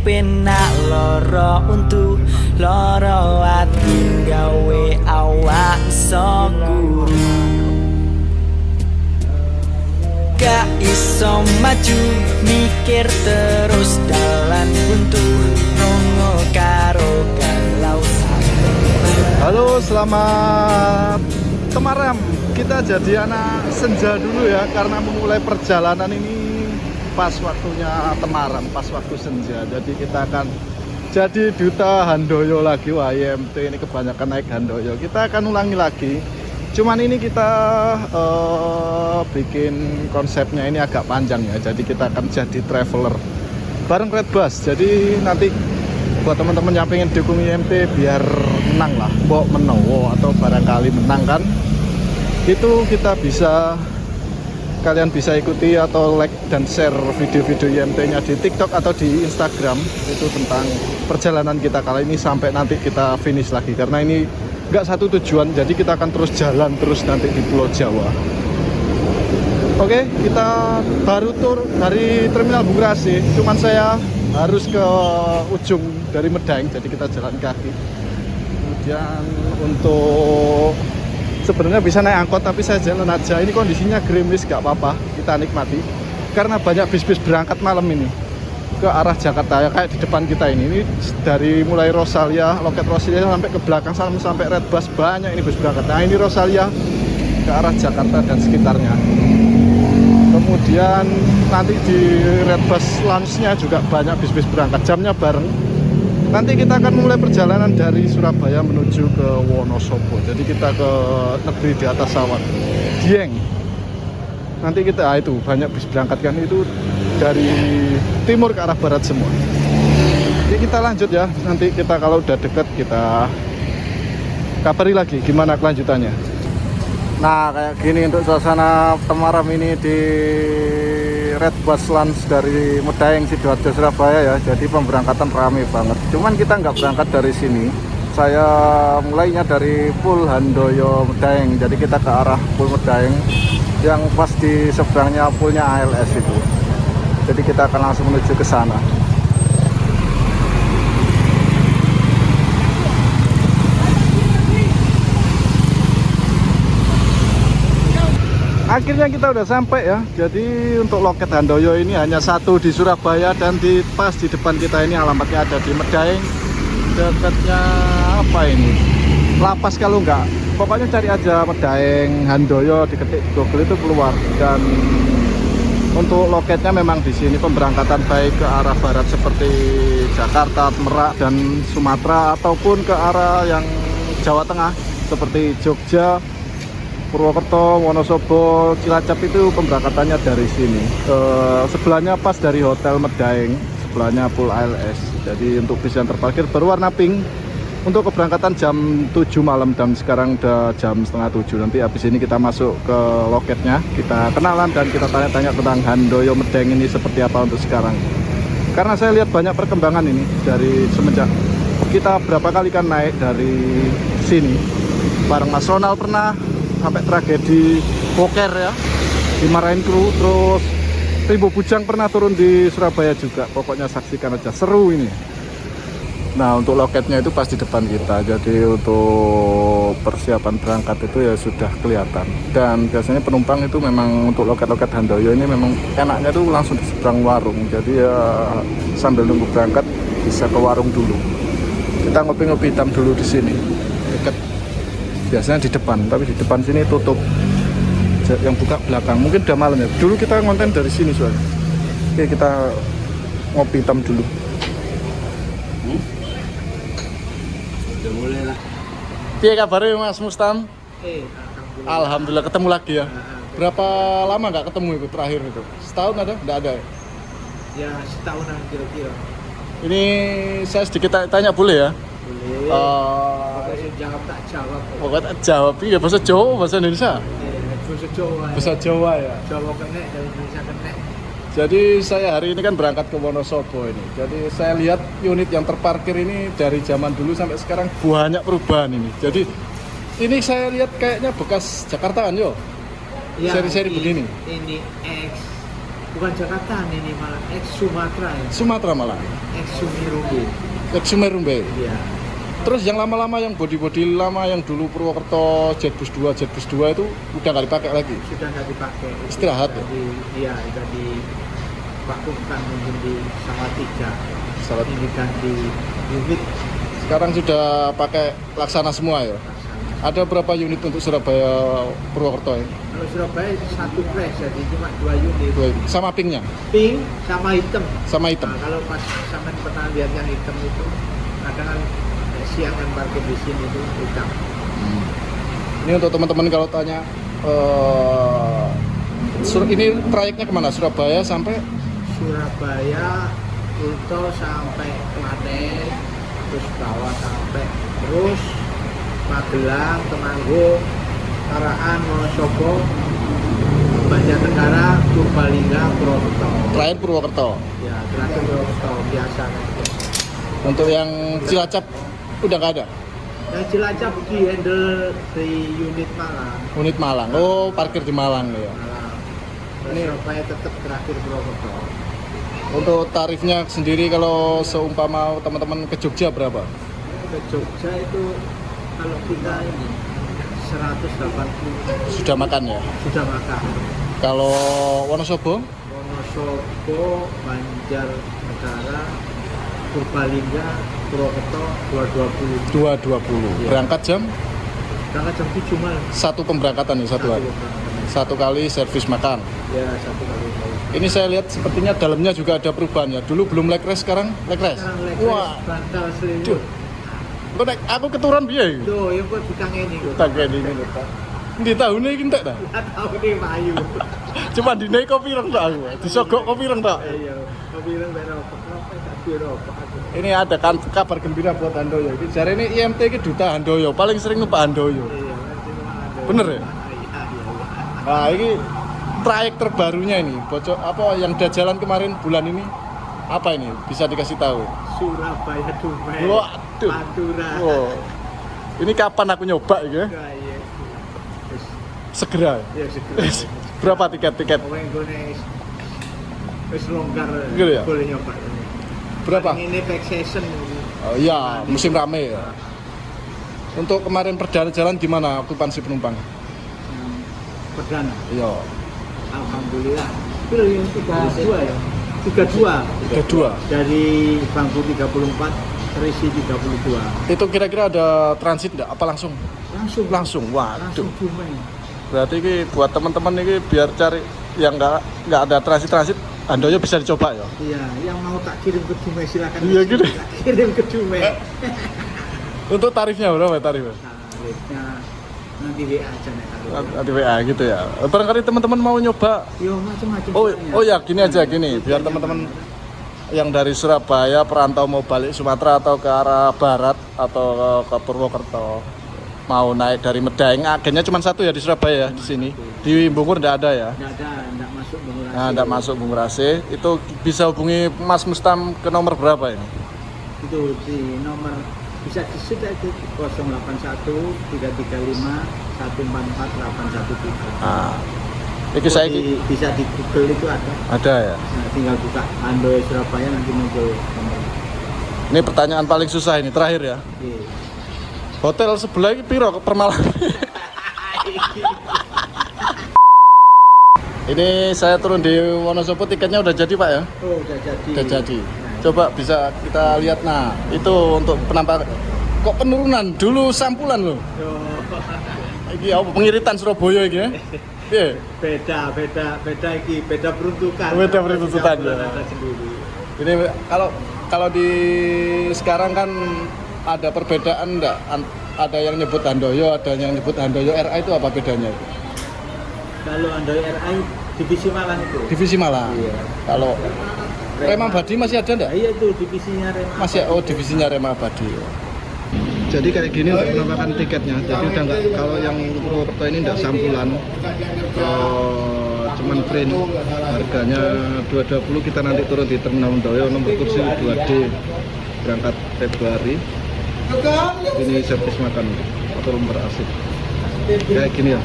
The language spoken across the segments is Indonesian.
penak loro untu loro ati gawe awak iso guru gak iso maju mikir terus dalan buntu nongo karo galau. Halo, selamat Temaram. Kita jadi anak senja dulu ya, karena memulai perjalanan ini pas waktunya Temaram, pas waktu senja. Jadi kita akan jadi duta Handoyo lagi. Wah, IMT ini kebanyakan naik Handoyo. Kita akan ulangi lagi. Cuman ini kita bikin konsepnya ini agak panjang ya. Jadi kita akan jadi traveler bareng Red Bus. Jadi nanti buat teman-teman yang pengen dukung IMT biar menang lah, mbok menowo atau barangkali menang kan, itu kita bisa, kalian bisa ikuti atau like dan share video-video IMT-nya di TikTok atau di Instagram itu tentang perjalanan kita kali ini sampai nanti kita finish lagi, karena ini nggak satu tujuan, jadi kita akan terus jalan terus nanti di Pulau Jawa. Oke, kita baru tur dari Terminal Bukrasi, cuman saya harus ke ujung dari Medaeng, jadi kita jalan kaki. Kemudian untuk sebenarnya bisa naik angkot, tapi saya jalan aja. Ini kondisinya gerimis, gak apa-apa, kita nikmati karena banyak bis-bis berangkat malam ini ke arah Jakarta ya, kayak di depan kita ini dari mulai Rosalia, loket Rosalia sampai ke belakang sampai Red Bus, banyak ini bis berangkat. Nah, ini Rosalia ke arah Jakarta dan sekitarnya. Kemudian nanti di Red Bus Lounge-nya juga banyak bis-bis berangkat, jamnya bareng. Nanti kita akan mulai perjalanan dari Surabaya menuju ke Wonosobo. Jadi kita ke negeri di atas awan, Dieng. Nanti kita itu banyak bis berangkat kan, itu dari timur ke arah barat semua. Jadi kita lanjut ya. Nanti kita kalau udah deket kita kabari lagi gimana kelanjutannya. Nah, kayak gini untuk suasana Temaram ini di Red Bus Lounge dari Medaeng, Sidoarjo, Surabaya ya. Jadi pemberangkatan rame banget. Cuman kita nggak berangkat dari sini. Saya mulainya dari Pul Handoyo Medaeng. Jadi kita ke arah Pul Medaeng yang pas di seberangnya pulnya ALS itu. Jadi kita akan langsung menuju ke sana. Akhirnya kita udah sampai ya. Jadi untuk loket Handoyo ini hanya satu di Surabaya, dan pas di depan kita ini alamatnya ada di Medaeng. Dekatnya apa ini? Lapas kalau enggak. Pokoknya cari aja Medaeng Handoyo, diketik Google itu keluar. Dan untuk loketnya memang di sini pemberangkatan baik ke arah barat seperti Jakarta, Merak dan Sumatera, ataupun ke arah yang Jawa Tengah seperti Jogja, Purwokerto, Wonosobo, Cilacap, itu pemberangkatannya dari sini. Sebelahnya pas dari Hotel Medaeng, sebelahnya Pul ALS. Jadi untuk bis yang terparkir berwarna pink untuk keberangkatan jam 7 malam, dan sekarang udah jam setengah 7. Nanti habis ini kita masuk ke loketnya, kita kenalan dan kita tanya-tanya tentang Handoyo Medaeng ini seperti apa untuk sekarang. Karena saya lihat banyak perkembangan ini dari semenjak kita berapa kali kan naik dari sini bareng Mas Ronald, pernah sampai tragedi boker ya, dimarahin kru. Terus Rimbo Bujang pernah turun di Surabaya juga. Pokoknya saksikan aja, seru ini. Nah, untuk loketnya itu pas di depan kita. Jadi untuk persiapan berangkat itu ya sudah kelihatan. Dan biasanya penumpang itu memang untuk loket-loket Handoyo ini memang enaknya tuh langsung di seberang warung. Jadi ya sambil nunggu berangkat bisa ke warung dulu. Kita ngopi-ngopi hitam dulu di sini. Dekat, biasanya di depan, tapi di depan sini tutup. Yang buka belakang. Mungkin udah malam ya. Dulu kita konten dari sini soalnya. Oke, kita ngopi hitam dulu. Udah mulai lah. Piye kabarnya Mas Mustam? Alhamdulillah ketemu lagi ya. Berapa lama nggak ketemu itu terakhir itu? Setahun ada? Nggak ada ya? Ya setahunan kira-kira. Ini saya sedikit tanya boleh ya? Boleh. Pokoknya jawab tak jawab. Pokoknya tak jawab. Iya, bahasa Jawa, bahasa Indonesia? Bahasa Jawa. Bahasa Jawa ya. Jawa kena, dari Indonesia kena. Jadi saya hari ini kan berangkat ke Wonosobo ini. Jadi saya lihat unit yang terparkir ini dari zaman dulu sampai sekarang banyak perubahan ini. Jadi ini saya lihat kayaknya bekas Jakarta kan yo? Ya, Seri-seri begini. Ini X. Bukan Jakarta ini malah ex Sumatera ya. Sumatera malah. Ex Sumirumbe. Sumerumbe. Iya. Terus yang lama-lama yang body lama yang dulu Purwokerto Jetbus 2 itu udah nggak dipakai lagi. Sudah nggak dipakai. Istirahat ya? Iya, sudah divakumkan mungkin di Salatiga. Salat. Ini ganti unit. Sekarang sudah pakai Laksana semua ya. Ada berapa unit untuk Surabaya Purwokerto ini? Kalau Surabaya itu satu crash, jadi cuma 2 unit. Sama pinknya? Pink sama hitam. Sama hitam. Nah, kalau pas sampai pernah lihat yang hitam itu, kadang kan siang yang parkir di sini itu hitam. Ini untuk teman-teman kalau tanya, ini trayeknya kemana? Surabaya sampai? Surabaya, Kulto sampai Klaten, terus bawah sampai terus Magelang, Temanggung, Taraan, Wonosobo, Banjarnegara, Purbalingga, Purwokerto. Terakhir Purwokerto. Ya, terakhir Purwokerto biasa. Untuk yang Cilacap udah nggak ada? Yang Cilacap di handle di unit Malang. Unit Malang. Oh, parkir di Malang ya. Malang. Ini- Surabaya tetap terakhir Purwokerto. Untuk tarifnya sendiri kalau seumpama teman-teman ke Jogja berapa? Ke Jogja itu kalau kita ini 180 Sudah makan ya? sudah makan. Kalau Wonosobo? Wonosobo, Banjarnegara, Purbalingga, Purwokerto 220. 220. Iya. Berangkat jam? Karena jam 7 malam. Satu pemberangkatan ya, satu hari. Satu kali servis makan. Ya, satu kali. Ini saya lihat sepertinya dalamnya juga ada perubahan ya. Dulu belum leg rest, sekarang leg rest. Sekarang leg Wah, rest, bantal selimut. Duh. Kok nek aku keturun piye? Tuh, yang kok butang ini kok. Tak kayak ini lho, Pak. Di tahun ini entek dah. Nggak tahu nih Mayu. Cuma dine kopi reng tak aku. Disogok kopi reng tak. Iya, kau bilang berapa? Kenapa tak berapa aku? Ini ada kan kabar gembira buat Handoyo. Ini jare ini IMT iki duta Handoyo, paling sering numpak Handoyo. Iya, nanti ada. Bener ya? Iya, iya. Nah, ini trayek terbarunya ini, bocor apa yang udah jalan kemarin bulan ini? Apa ini? Bisa dikasih tahu? Surabaya Dumai. Waduh. Madura. Wow. Ini kapan aku nyoba ya? Enggak, iya. Terus, Segera. ya segera. Berapa tiket-tiket? Pokoknya gue wis longgar Gitu ya? boleh nyoba. Berapa? Paling ini back session. Oh, iya, musim rame ya. Untuk kemarin perdana jalan gimana okupansi penumpang? Yang perdana. Iya, Alhamdulillah. Itu yang 32 ya. 32 kedua. dari bangku 34 terisi 32. Itu kira-kira ada transit nggak? Apa langsung? Langsung Langsung. langsung Waduh. Dumai. Berarti ini buat teman-teman ini biar cari yang nggak ada transit Handoyo bisa dicoba ya. Iya, yang mau tak kirim ke Dumai silakan. Iya, ke sini. gitu. Tak kirim ke Dumai. Untuk tarifnya berapa tarifnya? Tarifnya nanti WA aja nih kalau. Nanti WA gitu ya. Barangkali teman-teman mau nyoba. Yo macam-macam. Oh ya gini aja gini, biar teman-teman yang dari Surabaya perantau mau balik Sumatera atau ke arah barat atau ke Purwokerto mau naik dari Medaeng, agennya cuma satu ya di Surabaya di sini. Di Bungur enggak ada ya. Enggak masuk Bungurasi. Nah, enggak masuk Bungurasi. Itu bisa hubungi Mas Mustam ke nomor berapa ini? Itu di nomor bisa di situ aja 081 335 144 813. Nah, ini saya Bisa di Google itu ada. ya. Nah, tinggal buka Handoyo Surabaya nanti muncul nomor. Ini pertanyaan paling susah ini terakhir ya. Iya. Hotel sebelah ini piro per malam? Ini saya turun di Wonosobo, tiketnya udah jadi Pak ya? Oh, udah jadi. Udah jadi. Coba bisa kita lihat. Nah, itu untuk penampakan. Kok penurunan? Dulu sampulan loh. Oh, Iki apa pengiritan Surabaya iki ya? Iya. beda iki, beda peruntukan. Beda peruntukan, ya. Ada sendiri. Ini kalau di sekarang kan ada perbedaan enggak? Ada yang nyebut Handoyo, ada yang nyebut Handoyo RA, itu apa bedanya? Kalau Handoyo RI divisi Malang itu. Divisi Malang. Iya. Kalau Rema Abadi masih ada enggak? Iya itu divisinya Rema. Masih, oh divisinya Rema Abadi. Jadi kayak gini untuk penampakan tiketnya. Jadi udah enggak, kalau yang Purwokerto ini enggak sampulan. Cuman print. Harganya 220, kita nanti turun di Terminal Handoyo, nomor kursi 2D. Berangkat Februari. Ini servis makan atau rumah asik. Kayak gini ya.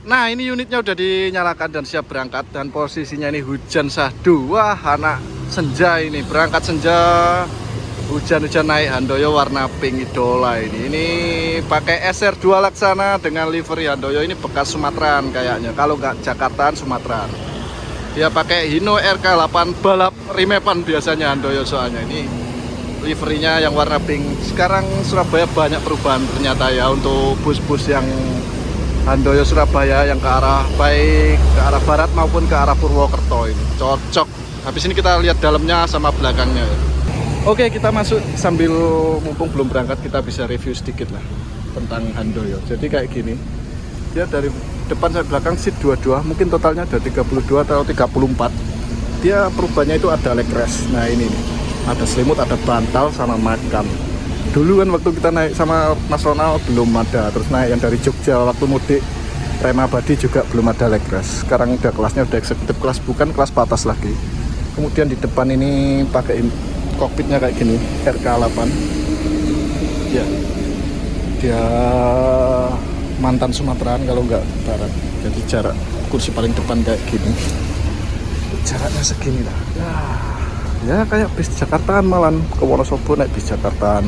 Nah, ini unitnya udah dinyalakan dan siap berangkat. Dan posisinya ini hujan syahdu. Wah, anak senja ini. Berangkat senja. Hujan-hujan naik Handoyo warna pink idola ini. Ini pakai SR2 Laksana dengan livery Handoyo. Ini bekas Sumatran kayaknya. Kalau nggak Jakartaan, Sumatran. Dia pakai Hino RK8 balap rimepan biasanya Handoyo soalnya. Ini liverynya yang warna pink. Sekarang Surabaya banyak perubahan ternyata ya untuk bus-bus yang Handoyo Surabaya yang ke arah baik ke arah barat maupun ke arah Purwokerto ini. Cocok. Habis ini kita lihat dalamnya sama belakangnya ya. Oke, kita masuk sambil mumpung belum berangkat kita bisa review sedikit lah tentang Handoyo. Jadi kayak gini. Dia dari depan sampai belakang seat 22, mungkin totalnya ada 32 atau 34. Dia perubahannya itu ada leg rest. Nah, ini nih. Ada selimut, ada bantal sama makam. Dulu kan waktu kita naik sama Mas Ronald belum ada. Terus naik yang dari Jogja waktu mudik Rema Badi juga belum ada leg rest. Sekarang udah kelasnya udah eksekutif kelas, bukan kelas patas lagi. Kemudian di depan ini pakai kokpitnya kayak gini, RK8 ya, dia mantan Sumatran kalau nggak barat. Jadi jarak kursi paling depan kayak gini, jaraknya segini lah ya, kayak bis Jakartaan malan ke Wonosobo naik bis Jakartaan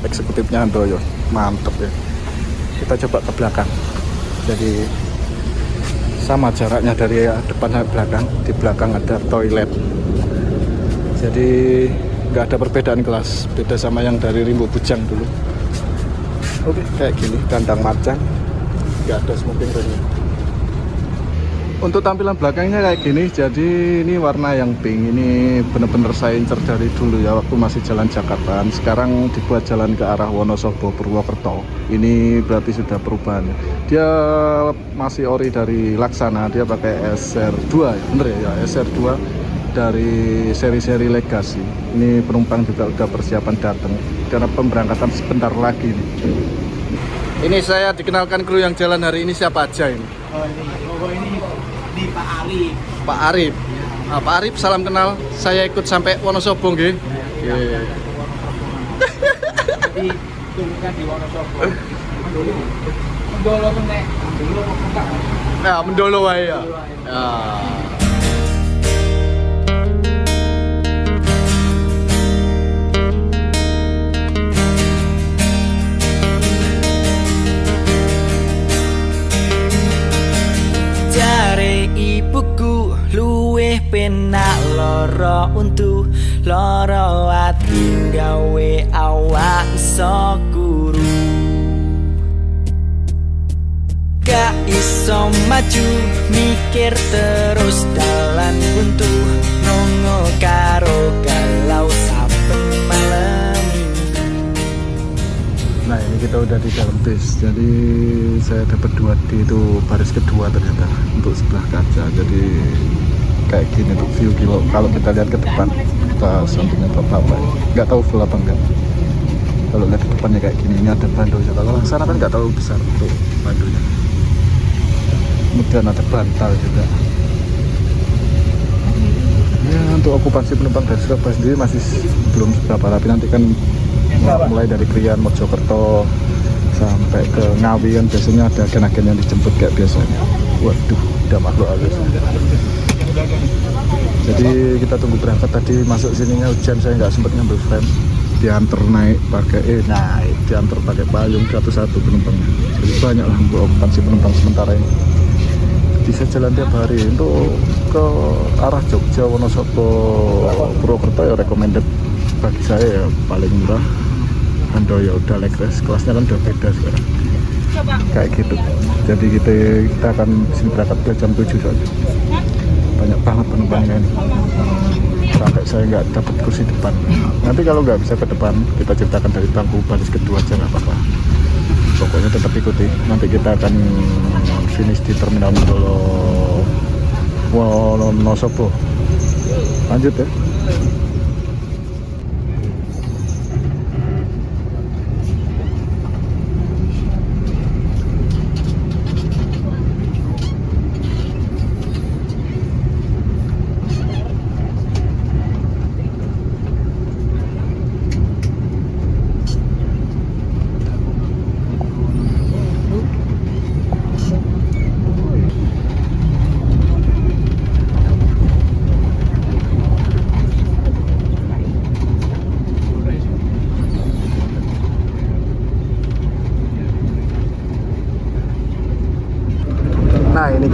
eksekutifnya Handoyo, mantep ya. Kita coba ke belakang, jadi sama jaraknya dari depan sampai belakang. Di belakang ada toilet, jadi nggak ada perbedaan kelas, beda sama yang dari Rimbo Bujang dulu. Oke, kayak gini, kandang macan, nggak ada smoking roomnya. Untuk tampilan belakangnya kayak gini, jadi ini warna yang pink, ini bener-bener saya incer dari dulu ya waktu masih jalan Jakarta. Sekarang dibuat jalan ke arah Wonosobo, Purwokerto. Ini berarti sudah perubahan. Dia masih ori dari Laksana, dia pakai SR2 ya, bener ya, SR2 dari seri-seri Legacy. Ini penumpang juga udah persiapan datang karena pemberangkatan sebentar lagi nih. Ini saya dikenalkan kru yang jalan hari ini siapa aja ini? Ini Pak Arif. Pak Arif. Nah, Pak Arif salam kenal. Saya ikut sampai Wonosobo nggih. Jadi turunkan di Wonosobo. Mendolo meneh. Mendolo enggak. Ya, mendolo wae ya. Ya. Ibuku luweh penak loro untu, loro ati gawe awak iso guru. Gak iso maju mikir terus dalan buntu, nongo karo galau saben malam minggu. Nah, ini kita udah di dalam bis, jadi saya dapat 2D itu baris kedua ternyata untuk sebelah kaca. Jadi kayak gini tuh view kalau kita lihat ke depan, kita sampingnya apa nggak tahu full apa enggak. Kalau lihat ke depannya kayak gini, ini ada bandonya. Kalau Laksana kan nggak tahu besar tuh bandonya. Kemudian ada bantal juga. Ya, untuk okupansi penumpang dari Surabaya sendiri masih belum seberapa, tapi nanti kan mulai dari Krian, Mojokerto sampai ke Ngawi kan biasanya ada agen-agen yang dijemput kayak biasanya. Waduh, udah makhluk halus. Jadi kita tunggu berangkat. Tadi masuk sininya hujan, saya nggak sempat ngambil frame. Diantar naik pakai diantar pakai payung satu-satu penumpangnya. Jadi banyak lah untuk okupansi penumpang sementara ini. Bisa jalan tiap hari untuk ke arah Jogja, Wonosobo, Purwokerto ya recommended bagi saya ya, paling murah Handoyo. Udah leg rest, kelasnya kan udah beda sekarang kayak gitu. Jadi kita akan sini berangkat jam 7 saja. Banyak banget penumpangnya ini, sampai saya nggak dapat kursi depan. Nanti kalau nggak bisa ke depan, kita ceritakan dari bangku baris kedua aja, nggak apa-apa. Pokoknya tetap ikuti. Nanti kita akan finish di terminal Wonosobo. Lanjut ya.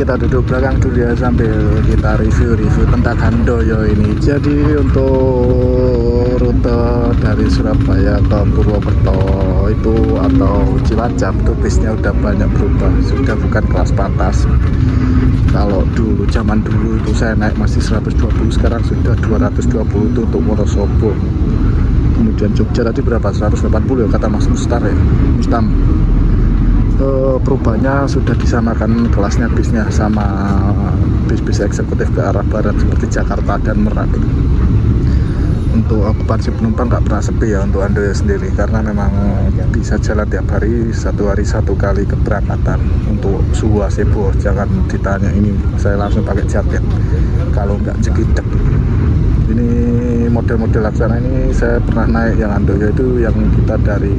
kita duduk belakang dulu ya sambil kita review tentang Handoyo ini. Jadi untuk rute dari Surabaya ke Purwokerto itu atau Cilacap itu bisnya udah banyak berubah, sudah bukan kelas patas. Kalau dulu zaman dulu itu saya naik masih 120, sekarang sudah 220 itu untuk Wonosobo. Kemudian Jogja tadi berapa? 180 ya kata Mas Mustar ya, Mustam. Perubahannya sudah disamakan kelasnya bisnya sama bis-bis eksekutif ke arah barat seperti Jakarta dan Merak. Untuk okupansi penumpang nggak pernah sepi ya untuk Handoyo sendiri, karena memang bisa jalan tiap hari, satu hari satu kali keberangkatan. Untuk suhu AC bos jangan ditanya, ini saya langsung pakai jaket kalau nggak jekidek. Ini model-model laksana ini saya pernah naik yang Handoyo itu yang kita dari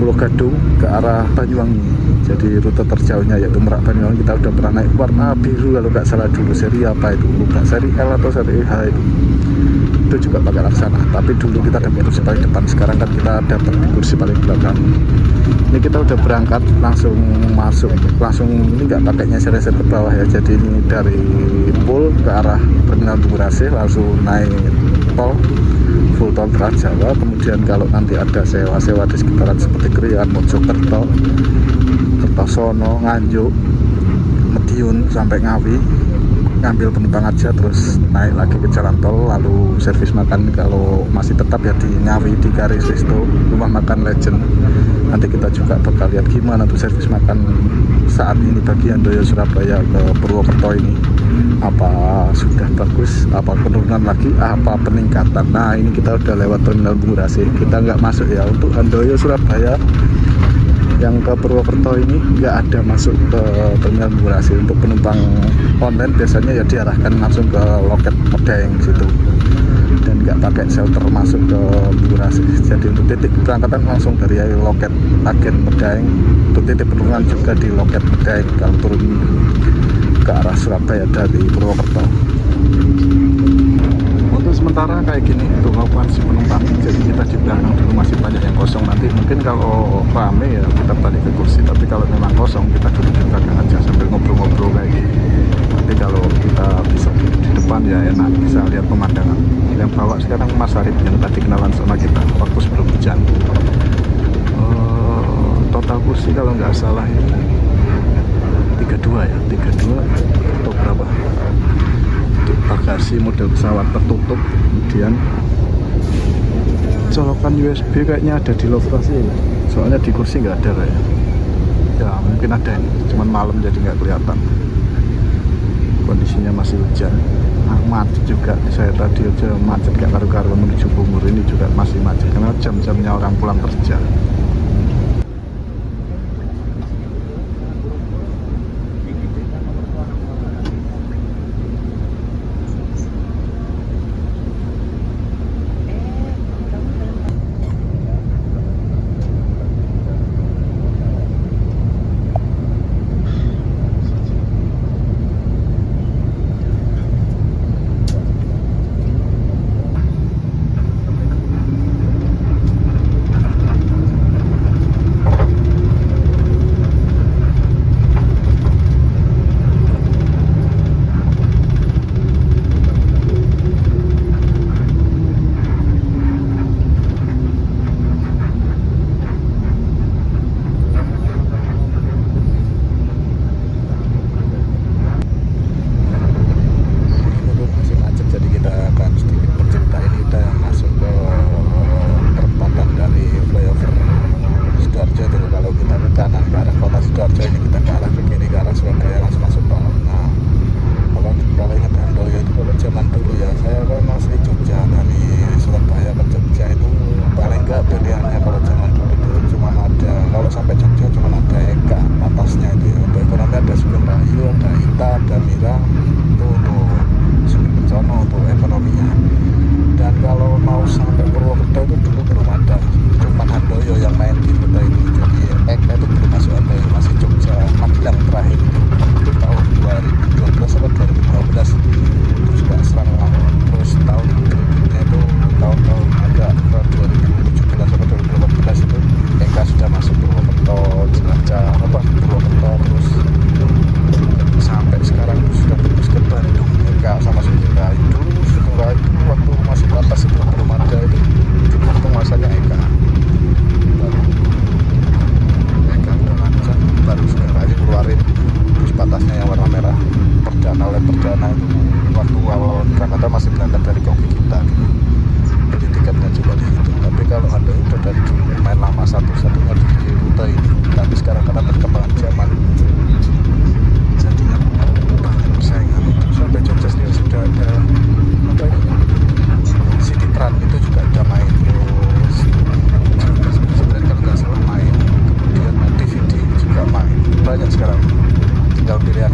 Pulau Gadung ke arah Banyuwangi. Jadi rute terjauhnya yaitu Merak Banyuwangi kita udah pernah naik, warna biru kalau nggak salah dulu, seri apa itu lupa, seri L atau seri H itu juga pakai laksana. Tapi dulu kita dapat kursi paling depan, sekarang kan kita dapat di kursi paling belakang. Ini kita udah berangkat langsung masuk, langsung ini nggak pakai nyasar-nyasar ke bawah ya. Jadi ini dari Pul ke arah Terminal Bungurasi langsung naik tol, full tol Trans Jawa. Kemudian kalau nanti ada sewa-sewa di sekitaran seperti Krian, Mojokerto, Kertosono, Nganjuk, Madiun sampai Ngawi, ngambil penumpang aja terus naik lagi ke jalan tol, lalu servis makan kalau masih tetap ya di Ngawi di Garis Resto, rumah makan Legend. Nanti kita juga bakal lihat gimana tuh servis makan saat ini bagi Handoyo Surabaya ke Purwokerto ini, apa sudah bagus, apa penurunan lagi, apa peningkatan. Nah ini kita udah lewat Terminal Bungurasi, kita nggak masuk ya untuk Handoyo Surabaya yang ke Purwokerto ini, nggak ada masuk ke Terminal Bungurasi. Untuk penumpang online biasanya ya diarahkan langsung ke loket Medaeng situ dan nggak pakai shelter masuk ke Bungurasi. Jadi untuk titik keberangkatan langsung dari loket agen Medaeng, untuk titik penurunan juga di loket Medaeng kalau turun ke arah Surabaya dari Purwokerto. Untuk sementara kayak gini untuk okupansi penumpang, jadi kita di belakang dulu masih banyak yang kosong. Nanti mungkin kalau rame ya kita balik ke kursi, tapi kalau memang kosong kita duduk di belakang aja sambil ngobrol-ngobrol kayak gini. Nanti kalau kita bisa duduk di depan ya enak, bisa lihat pemandangan. Yang bawa sekarang Mas Arif yang tadi kenalan sama kita waktu sebelum hujan. Total kursi kalau nggak salah ini 32 ya, 32 atau berapa. Bagasi model pesawat tertutup, kemudian colokan USB kayaknya ada di lokasi ya. Soalnya di kursi nggak ada kayaknya. Ya mungkin ada ini, cuman malam jadi nggak kelihatan. Kondisinya masih hujan, macet juga. Saya tadi aja macet kayak karu-karuan menuju Bungur, ini juga masih macet karena jam-jamnya orang pulang kerja.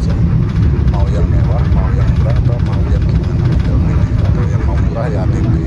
aja. Mau yang mewah, mau yang murah, atau mau yang gimana, tinggal pilih. Kalau yang mau murah ya ATP.